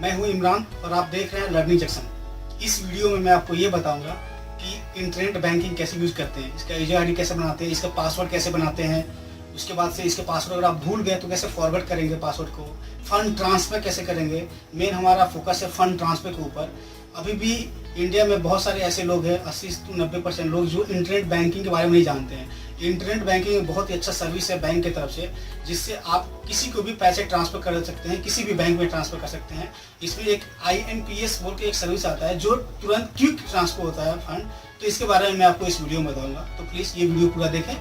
मैं हूं इमरान और आप देख रहे हैं लर्निंग जंक्शन। इस वीडियो में मैं आपको ये बताऊंगा कि इंटरनेट बैंकिंग कैसे यूज़ करते हैं, इसका यूजर आईडी कैसे बनाते हैं, इसका पासवर्ड कैसे बनाते हैं, उसके बाद से इसके पासवर्ड अगर आप भूल गए तो कैसे फॉरवर्ड करेंगे पासवर्ड को, फंड ट्रांसफ़र कैसे करेंगे। मेन हमारा फोकस है फंड ट्रांसफ़र के ऊपर। अभी भी इंडिया में बहुत सारे ऐसे लोग हैं, 80 से 90% लोग जो इंटरनेट बैंकिंग के बारे में नहीं जानते हैं। इंटरनेट बैंकिंग एक बहुत ही अच्छा सर्विस है बैंक की तरफ से, जिससे आप किसी को भी पैसे ट्रांसफ़र कर सकते हैं, किसी भी बैंक में ट्रांसफ़र कर सकते हैं। इसमें एक IMPS बोल के एक सर्विस आता है जो तुरंत क्विक ट्रांसफ़र होता है फंड। तो इसके बारे में मैं आपको इस वीडियो में बताऊँगा, तो प्लीज़ ये वीडियो पूरा देखें।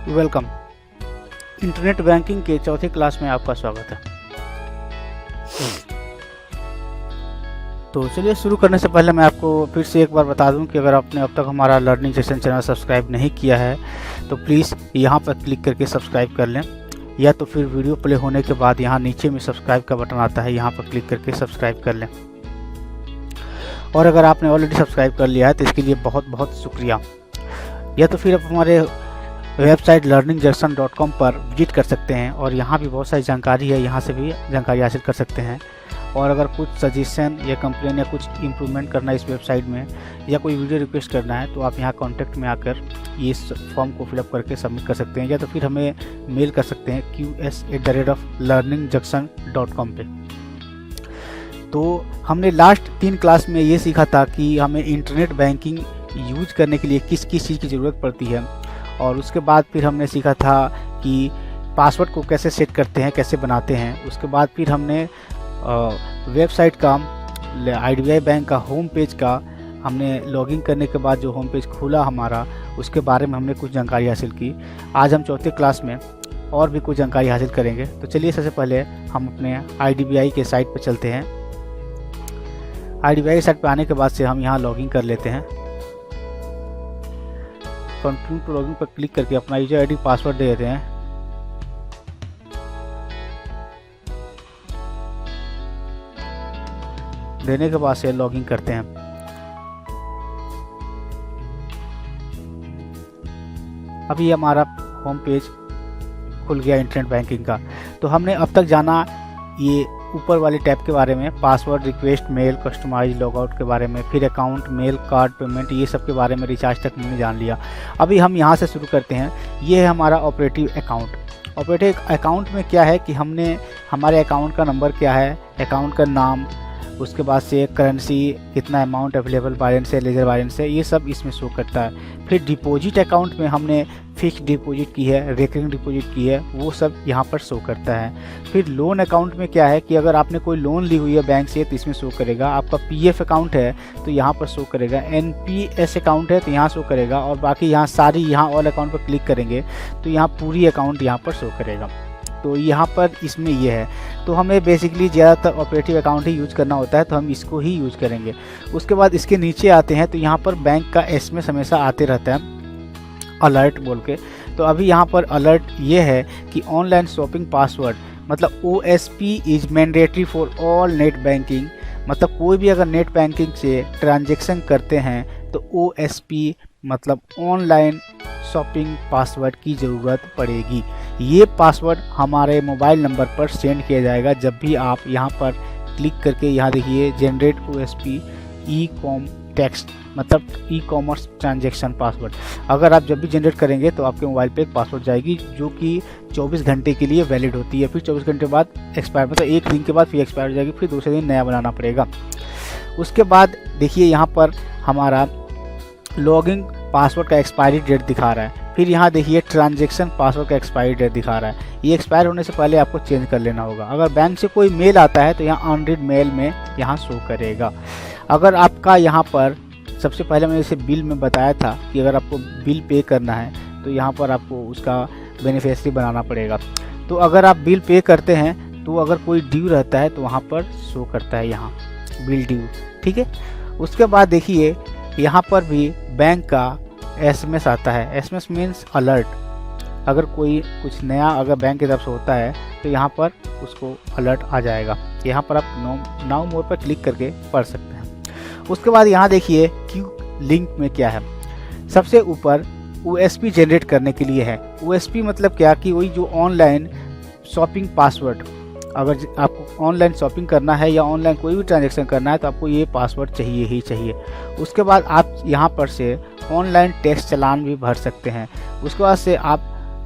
वेलकम। इंटरनेट बैंकिंग के चौथे क्लास में आपका स्वागत है। तो चलिए शुरू करने से पहले मैं आपको फिर से एक बार बता दूं कि अगर आपने अब तक हमारा लर्निंग जंक्शन चैनल सब्सक्राइब नहीं किया है तो प्लीज़ यहाँ पर क्लिक करके सब्सक्राइब कर लें, या तो फिर वीडियो प्ले होने के बाद यहाँ नीचे में सब्सक्राइब का बटन आता है, यहाँ पर क्लिक करके सब्सक्राइब कर लें। और अगर आपने ऑलरेडी सब्सक्राइब कर लिया है तो इसके लिए बहुत बहुत शुक्रिया। या तो फिर आप हमारे वेबसाइट learningjunction.com पर विजिट कर सकते हैं और यहाँ भी बहुत सारी जानकारी है, यहाँ से भी जानकारी हासिल कर सकते हैं। और अगर कुछ सजेशन या कंप्लेन या कुछ इम्प्रूवमेंट करना है इस वेबसाइट में, या कोई वीडियो रिक्वेस्ट करना है, तो आप यहाँ कॉन्टैक्ट में आकर ये इस फॉर्म को फिलअप करके सबमिट कर सकते हैं, या तो फिर हमें मेल कर सकते हैं qs@learningjunction.com पे। तो हमने लास्ट 3 क्लास में ये सीखा था कि हमें इंटरनेट बैंकिंग यूज करने के लिए किस किस चीज़ की ज़रूरत पड़ती है, और उसके बाद फिर हमने सीखा था कि पासवर्ड को कैसे सेट करते हैं, कैसे बनाते हैं। उसके बाद फिर हमने वेबसाइट का IDBI बैंक का होम पेज का हमने लॉगिन करने के बाद जो होम पेज खुला हमारा, उसके बारे में हमने कुछ जानकारी हासिल की। आज हम चौथे क्लास में और भी कुछ जानकारी हासिल करेंगे। तो चलिए सबसे पहले हम अपने IDBI के साइट पर चलते हैं। IDBI साइट पर आने के बाद से हम यहाँ लॉगिन कर लेते हैं। कंटिन्यू टू लॉगिन पर क्लिक करके अपना यूजर आईडी पासवर्ड दे देते हैं। देने के बाद से लॉगिन करते हैं। अभी हमारा होम पेज खुल गया इंटरनेट बैंकिंग का। तो हमने अब तक जाना ये ऊपर वाले टैब के बारे में, password, request, mail, customize, logout के बारे में, फिर अकाउंट, मेल, कार्ड, पेमेंट, ये सब के बारे में, रिचार्ज तक हमने जान लिया। अभी हम यहाँ से शुरू करते हैं। ये है हमारा ऑपरेटिव अकाउंट। ऑपरेटिव अकाउंट में क्या है कि हमने हमारे अकाउंट का नंबर क्या है, अकाउंट का नाम, उसके बाद से करेंसी, कितना अमाउंट अवेलेबल बैलेंस है, लेजर बैलेंस है, ये सब इसमें शो करता है। फिर डिपॉजिट अकाउंट में हमने फिक्स डिपॉजिट की है, रेकरिंग डिपॉजिट की है, वो सब यहाँ पर शो करता है। फिर लोन अकाउंट में क्या है कि अगर आपने कोई लोन ली हुई है बैंक से तो इसमें शो करेगा। आपका PF अकाउंट है तो यहाँ पर शो करेगा। NPS अकाउंट है तो यहाँ शो करेगा। और बाकी यहाँ सारी यहाँ ऑल अकाउंट पर क्लिक करेंगे तो यहाँ पूरी अकाउंट यहाँ पर शो करेगा। तो यहाँ पर इसमें ये है। तो हमें बेसिकली ज़्यादातर ऑपरेटिव अकाउंट ही यूज़ करना होता है, तो हम इसको ही यूज़ करेंगे। उसके बाद इसके नीचे आते हैं तो यहाँ पर बैंक का SMS हमेशा आते रहता है, अलर्ट बोल के। तो अभी यहाँ पर अलर्ट ये है कि ऑनलाइन शॉपिंग पासवर्ड, मतलब OSP is mandatory for all net banking. मतलब कोई भी अगर नेट बैंकिंग से ट्रांजेक्शन करते हैं तो OSP मतलब ऑनलाइन शॉपिंग पासवर्ड की ज़रूरत पड़ेगी। ये पासवर्ड हमारे मोबाइल नंबर पर सेंड किया जाएगा जब भी आप यहाँ पर क्लिक करके, यहाँ देखिए जनरेट OSP ई-कॉम टेक्स्ट, मतलब ई-कॉमर्स ट्रांजैक्शन पासवर्ड। अगर आप जब भी जनरेट करेंगे तो आपके मोबाइल पे एक पासवर्ड जाएगी जो कि 24 घंटे के लिए वैलिड होती है। फिर 24 घंटे बाद एक्सपायर, मतलब एक दिन के बाद फिर एक्सपायर हो जाएगी, फिर दूसरे दिन नया बनाना पड़ेगा। उसके बाद देखिए यहाँ पर हमारा लॉगिन पासवर्ड का एक्सपायरी डेट दिखा रहा है। फिर यहाँ देखिए ट्रांजैक्शन पासवर्ड का एक्सपायरी डेट दिखा रहा है। ये एक्सपायर होने से पहले आपको चेंज कर लेना होगा। अगर बैंक से कोई मेल आता है तो यहाँ अनरीड मेल में यहाँ शो करेगा। अगर आपका यहाँ पर सबसे पहले मैंने जैसे बिल में बताया था कि अगर आपको बिल पे करना है तो यहाँ पर आपको उसका बेनिफिशियरी बनाना पड़ेगा। तो अगर आप बिल पे करते हैं तो अगर कोई ड्यू रहता है तो वहाँ पर शो करता है यहाँ बिल ड्यू, ठीक है। उसके बाद देखिए यहाँ पर भी बैंक का SMS आता है। SMS means alert. अगर कोई कुछ नया अगर बैंक की तरफ से होता है तो यहाँ पर उसको अलर्ट आ जाएगा। यहाँ पर आप नाउ मोर पर क्लिक करके पढ़ सकते हैं। उसके बाद यहाँ देखिए क्यू लिंक में क्या है। सबसे ऊपर OSP जनरेट करने के लिए है। OSP मतलब क्या कि वही जो ऑनलाइन शॉपिंग पासवर्ड, अगर आपको ऑनलाइन शॉपिंग करना है या ऑनलाइन कोई भी ट्रांजैक्शन करना है तो आपको ये पासवर्ड चाहिए ही चाहिए। उसके बाद आप यहाँ पर से ऑनलाइन टैक्स चालान भी भर सकते हैं। उसके बाद से आप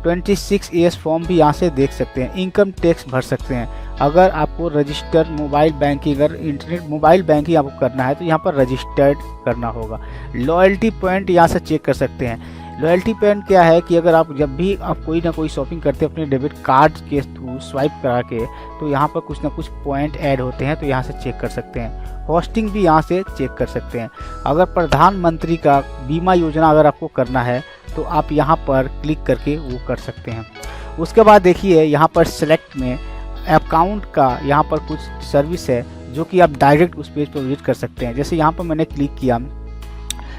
26A फॉर्म भी यहाँ से देख सकते हैं, इनकम टैक्स भर सकते हैं। अगर आपको रजिस्टर मोबाइल बैंकिंग, अगर इंटरनेट मोबाइल बैंकिंग आपको करना है तो यहाँ पर रजिस्टर्ड करना होगा। लॉयल्टी पॉइंट यहाँ से चेक कर सकते हैं। लॉयल्टी पॉइंट क्या है कि अगर आप जब भी आप कोई ना कोई शॉपिंग करते हैं अपने डेबिट कार्ड के थ्रू स्वाइप करा के, तो यहाँ पर कुछ ना कुछ पॉइंट ऐड होते हैं, तो यहाँ से चेक कर सकते हैं। होस्टिंग भी यहाँ से चेक कर सकते हैं। अगर प्रधानमंत्री का बीमा योजना अगर आपको करना है तो आप यहाँ पर क्लिक करके वो कर सकते हैं। उसके बाद देखिए यहाँ पर सेलेक्ट में अकाउंट का यहाँ पर कुछ सर्विस है जो कि आप डायरेक्ट उस पेज पर विजिट कर सकते हैं। जैसे यहाँ पर मैंने क्लिक किया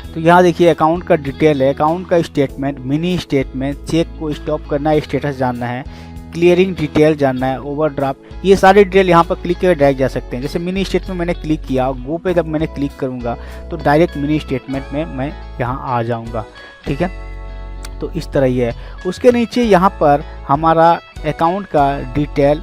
तो यहाँ देखिए अकाउंट का डिटेल है, अकाउंट का स्टेटमेंट, मिनी स्टेटमेंट, चेक को स्टॉप करना है, स्टेटस जानना है, क्लियरिंग डिटेल जानना है, ओवरड्राफ्ट, ये सारे डिटेल यहाँ पर क्लिक करके डायरेक्ट जा सकते हैं। जैसे मिनी स्टेटमेंट मैंने क्लिक किया, गो पे जब मैंने क्लिक करूँगा तो डायरेक्ट मिनी स्टेटमेंट में मैं यहाँ आ जाऊँगा। ठीक है, तो इस तरह ही है। उसके नीचे यहाँ पर हमारा अकाउंट का डिटेल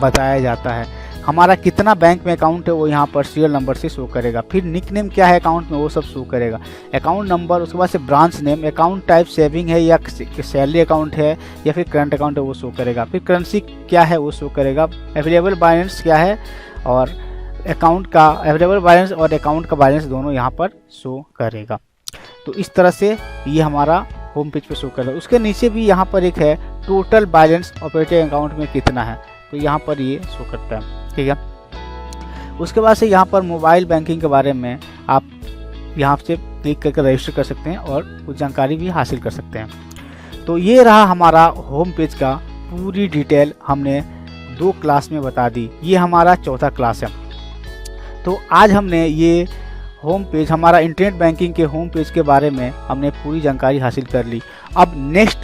बताया जाता है। हमारा कितना बैंक में अकाउंट है वो यहाँ पर सीरियल नंबर से शो करेगा। फिर निकनेम क्या है अकाउंट में वो सब शो करेगा। अकाउंट नंबर, उसके बाद से branch name, account type saving है या सैलरी अकाउंट है या फिर करंट अकाउंट है वो शो करेगा। फिर करेंसी क्या है वो शो करेगा। अवेलेबल बैलेंस क्या है और अकाउंट का अवेलेबल बैलेंस और अकाउंट का बैलेंस दोनों यहाँ पर शो करेगा। तो इस तरह से ये हमारा होम पेज पे शो करेगा। उसके नीचे भी यहाँ पर एक है टोटल बैलेंस ऑपरेटिंग अकाउंट में कितना है, तो यहाँ पर ये शो करता है। ठीक है, उसके बाद से यहाँ पर मोबाइल बैंकिंग के बारे में आप यहाँ से क्लिक करके रजिस्टर कर सकते हैं और कुछ जानकारी भी हासिल कर सकते हैं। तो ये रहा हमारा होम पेज का पूरी डिटेल, हमने 2 क्लास में बता दी। ये हमारा चौथा क्लास है। तो आज हमने ये होम पेज, हमारा इंटरनेट बैंकिंग के होम पेज के बारे में हमने पूरी जानकारी हासिल कर ली। अब नेक्स्ट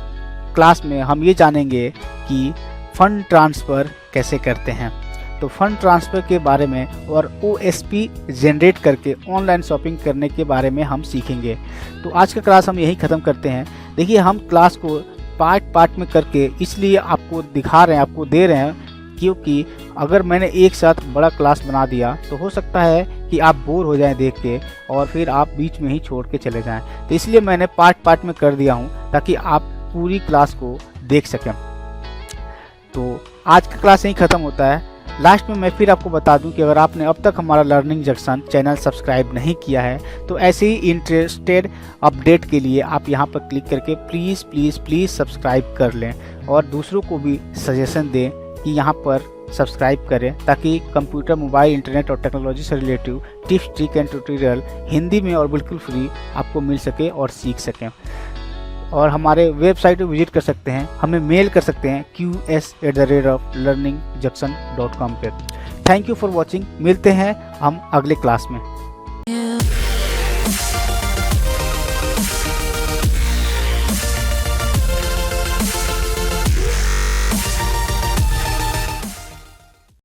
क्लास में हम ये जानेंगे कि फ़ंड ट्रांसफ़र कैसे करते हैं। तो फ़ंड ट्रांसफ़र के बारे में और OSP जनरेट करके ऑनलाइन शॉपिंग करने के बारे में हम सीखेंगे। तो आज का क्लास हम यही ख़त्म करते हैं। देखिए, हम क्लास को पार्ट पार्ट में करके इसलिए आपको दिखा रहे हैं, आपको दे रहे हैं, क्योंकि अगर मैंने एक साथ बड़ा क्लास बना दिया तो हो सकता है कि आप बोर हो जाएं देख के और फिर आप बीच में ही छोड़ के चले जाएं। तो इसलिए मैंने पार्ट पार्ट में कर दिया हूं ताकि आप पूरी क्लास को देख सकें। तो आज का क्लास यहीं ख़त्म होता है। लास्ट में मैं फिर आपको बता दूं कि अगर आपने अब तक हमारा लर्निंग जंक्शन चैनल सब्सक्राइब नहीं किया है तो ऐसे ही इंटरेस्टेड अपडेट के लिए आप यहां पर क्लिक करके प्लीज़ प्लीज़ प्लीज़ सब्सक्राइब कर लें और दूसरों को भी सजेशन दें कि यहाँ पर सब्सक्राइब करें, ताकि कंप्यूटर, मोबाइल, इंटरनेट और टेक्नोलॉजी से relative tips, trick and tutorial Hindi में और बिल्कुल फ्री आपको मिल सके और सीख सकें। और हमारे वेबसाइट पर विजिट कर सकते हैं, हमें मेल कर सकते हैं qs@learningjunction.com पे। Thank you for watching. मिलते हैं हम अगले क्लास में।